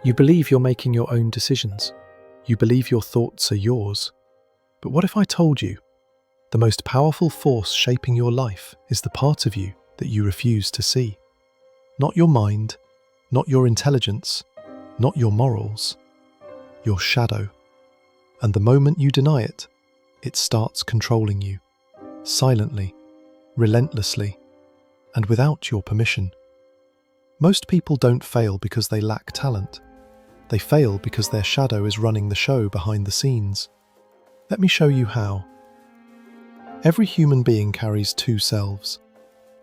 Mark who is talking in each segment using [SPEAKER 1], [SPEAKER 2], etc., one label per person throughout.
[SPEAKER 1] You believe you're making your own decisions. You believe your thoughts are yours. But what if I told you the most powerful force shaping your life is the part of you that you refuse to see? Not your mind, not your intelligence, not your morals, your shadow. And the moment you deny it, it starts controlling you, silently, relentlessly, and without your permission. Most people don't fail because they lack talent. They fail because their shadow is running the show behind the scenes. Let me show you how. Every human being carries two selves,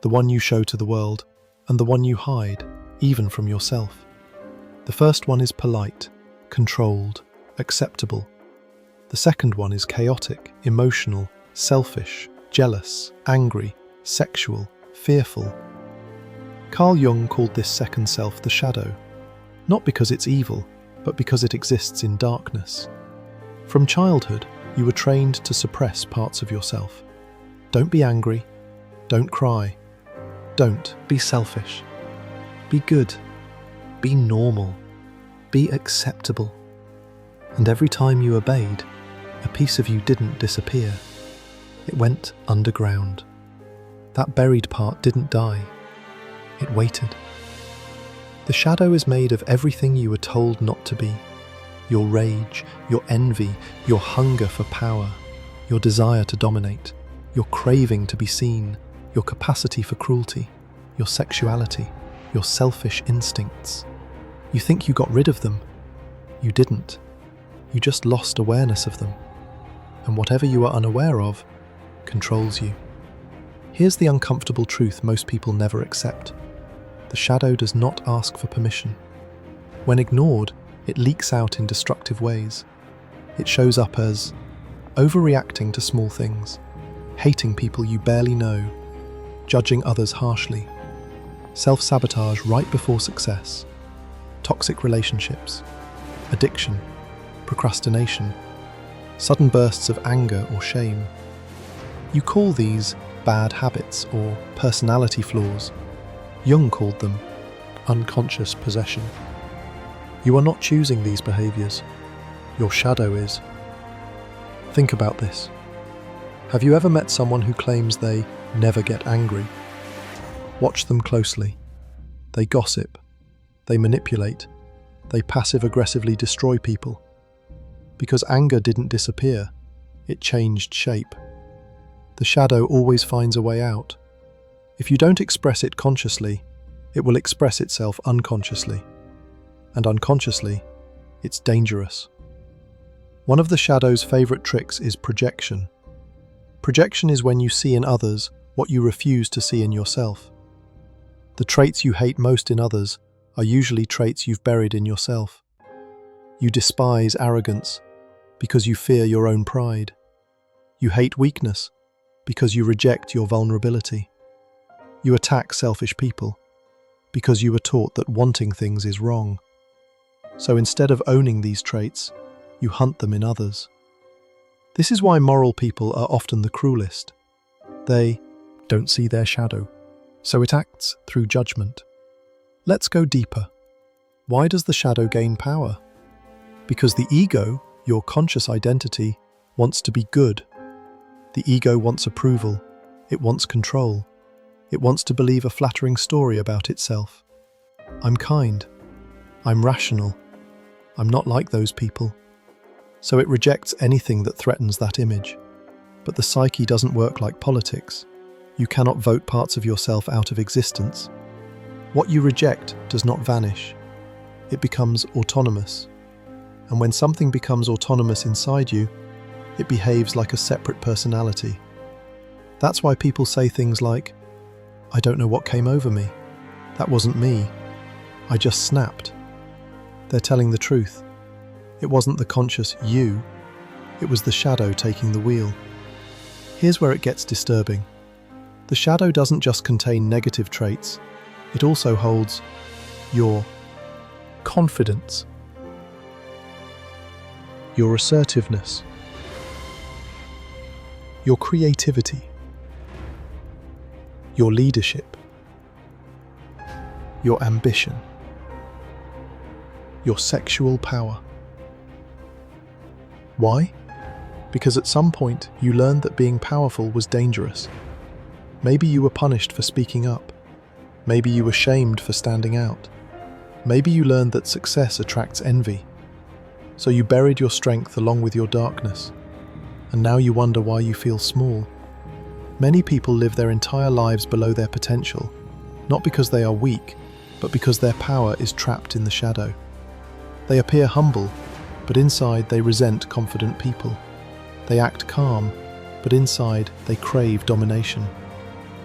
[SPEAKER 1] the one you show to the world and the one you hide, even from yourself. The first one is polite, controlled, acceptable. The second one is chaotic, emotional, selfish, jealous, angry, sexual, fearful. Carl Jung called this second self the shadow, not because it's evil, but because it exists in darkness. From childhood, you were trained to suppress parts of yourself. Don't be angry. Don't cry. Don't be selfish. Be good. Be normal. Be acceptable. And every time you obeyed, a piece of you didn't disappear. It went underground. That buried part didn't die. It waited. The shadow is made of everything you were told not to be. Your rage, your envy, your hunger for power, your desire to dominate, your craving to be seen, your capacity for cruelty, your sexuality, your selfish instincts. You think you got rid of them. You didn't. You just lost awareness of them. And whatever you are unaware of controls you. Here's the uncomfortable truth most people never accept. The shadow does not ask for permission. When ignored, it leaks out in destructive ways. It shows up as overreacting to small things, hating people you barely know, judging others harshly, self-sabotage right before success, toxic relationships, addiction, procrastination, sudden bursts of anger or shame. You call these bad habits or personality flaws. Jung called them unconscious possession. You are not choosing these behaviors. Your shadow is. Think about this. Have you ever met someone who claims they never get angry? Watch them closely. They gossip. They manipulate. They passive-aggressively destroy people. Because anger didn't disappear, it changed shape. The shadow always finds a way out. If you don't express it consciously, it will express itself unconsciously. And unconsciously, it's dangerous. One of the shadow's favorite tricks is projection. Projection is when you see in others what you refuse to see in yourself. The traits you hate most in others are usually traits you've buried in yourself. You despise arrogance because you fear your own pride. You hate weakness because you reject your vulnerability. You attack selfish people because you were taught that wanting things is wrong. So instead of owning these traits, you hunt them in others. This is why moral people are often the cruelest. They don't see their shadow, so it acts through judgment. Let's go deeper. Why does the shadow gain power? Because the ego, your conscious identity, wants to be good. The ego wants approval. It wants control. It wants to believe a flattering story about itself. I'm kind. I'm rational. I'm not like those people. So it rejects anything that threatens that image. But the psyche doesn't work like politics. You cannot vote parts of yourself out of existence. What you reject does not vanish. It becomes autonomous. And when something becomes autonomous inside you, it behaves like a separate personality. That's why people say things like, "I don't know what came over me. That wasn't me. I just snapped." They're telling the truth. It wasn't the conscious you, it was the shadow taking the wheel. Here's where it gets disturbing. The shadow doesn't just contain negative traits, it also holds your confidence, your assertiveness, your creativity, your leadership, your ambition. your sexual power. Why? Because at some point you learned that being powerful was dangerous. Maybe you were punished for speaking up. Maybe you were shamed for standing out. Maybe you learned that success attracts envy. So you buried your strength along with your darkness. And now you wonder why you feel small. Many people live their entire lives below their potential, not because they are weak, but because their power is trapped in the shadow. They appear humble, but inside they resent confident people. They act calm, but inside they crave domination.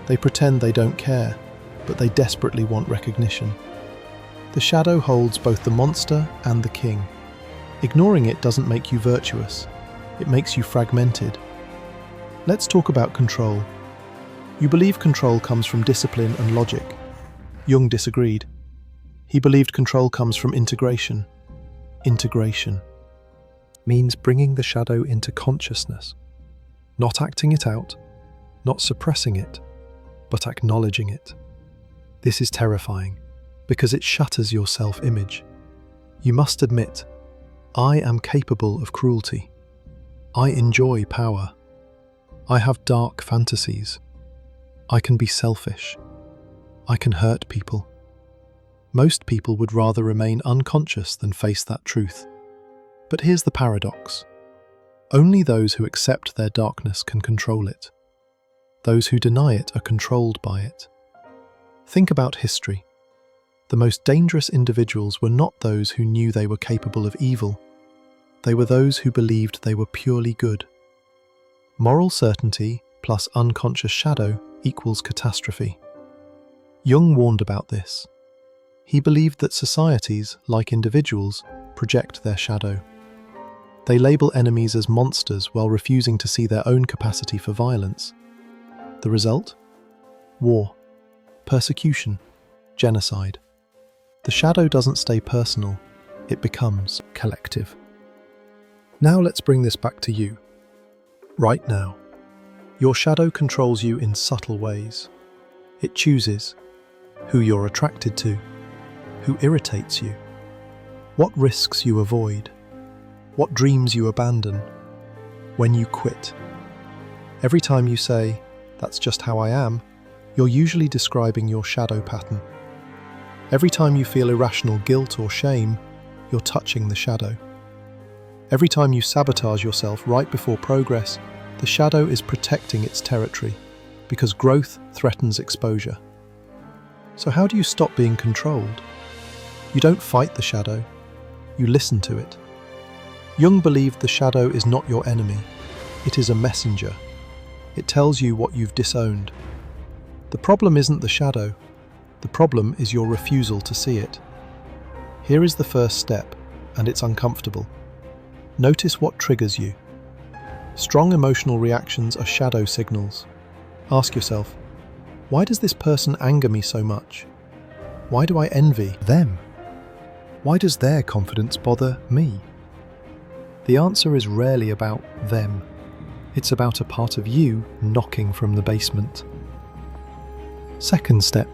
[SPEAKER 1] They pretend they don't care, but they desperately want recognition. The shadow holds both the monster and the king. Ignoring it doesn't make you virtuous. It makes you fragmented. Let's talk about control. You believe control comes from discipline and logic. Jung disagreed. He believed control comes from integration. Integration means bringing the shadow into consciousness, not acting it out, not suppressing it, but acknowledging it. This is terrifying because it shatters your self-image. You must admit, I am capable of cruelty. I enjoy power. I have dark fantasies. I can be selfish. I can hurt people. Most people would rather remain unconscious than face that truth. But here's the paradox. Only those who accept their darkness can control it. Those who deny it are controlled by it. Think about history. The most dangerous individuals were not those who knew they were capable of evil. They were those who believed they were purely good. Moral certainty plus unconscious shadow equals catastrophe. Jung warned about this. He believed that societies, like individuals, project their shadow. They label enemies as monsters while refusing to see their own capacity for violence. The result? War, persecution, genocide. The shadow doesn't stay personal, it becomes collective. Now let's bring this back to you. Right now. Your shadow controls you in subtle ways. It chooses who you're attracted to, who irritates you, what risks you avoid, what dreams you abandon, when you quit. Every time you say, "That's just how I am," you're usually describing your shadow pattern. Every time you feel irrational guilt or shame, you're touching the shadow. Every time you sabotage yourself right before progress, the shadow is protecting its territory, because growth threatens exposure. So how do you stop being controlled? You don't fight the shadow, you listen to it. Jung believed the shadow is not your enemy, it is a messenger. It tells you what you've disowned. The problem isn't the shadow, the problem is your refusal to see it. Here is the first step, and it's uncomfortable. Notice what triggers you. Strong emotional reactions are shadow signals. Ask yourself, why does this person anger me so much? Why do I envy them? Why does their confidence bother me? The answer is rarely about them. It's about a part of you knocking from the basement. Second step.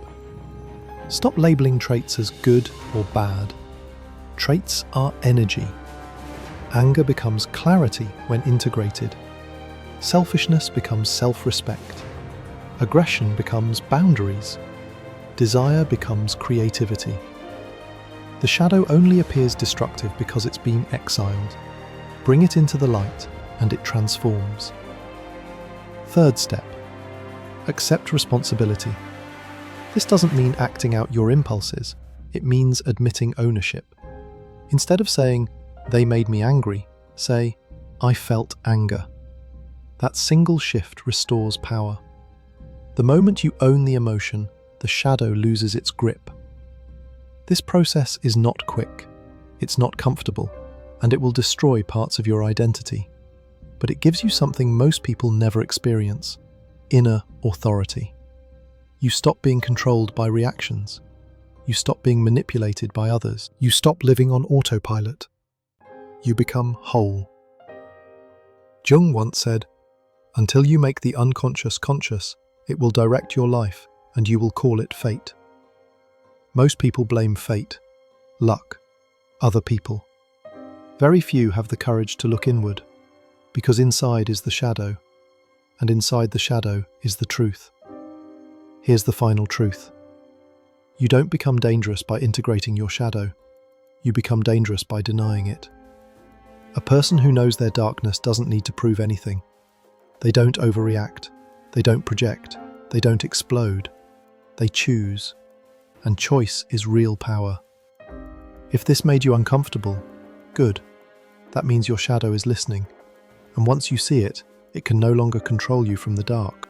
[SPEAKER 1] Stop labeling traits as good or bad. Traits are energy. Anger becomes clarity when integrated. Selfishness becomes self-respect. Aggression becomes boundaries. Desire becomes creativity. The shadow only appears destructive because it's been exiled. Bring it into the light, and it transforms. Third step. Accept responsibility. This doesn't mean acting out your impulses. It means admitting ownership. Instead of saying, "They made me angry," say, "I felt anger." That single shift restores power. The moment you own the emotion, the shadow loses its grip. This process is not quick, it's not comfortable, and it will destroy parts of your identity. But it gives you something most people never experience: inner authority. You stop being controlled by reactions. You stop being manipulated by others. You stop living on autopilot. You become whole. Jung once said, "Until you make the unconscious conscious, it will direct your life, and you will call it fate." Most people blame fate, luck, Other people. Very few have the courage to look inward, because inside is the shadow, and inside the shadow is the truth. Here's the final truth. You don't become dangerous by integrating your shadow. You become dangerous by denying it. A person who knows their darkness doesn't need to prove anything. They don't overreact. They don't project. They don't explode. They choose. And choice is real power. If this made you uncomfortable, good. That means your shadow is listening. And once you see it, it can no longer control you from the dark.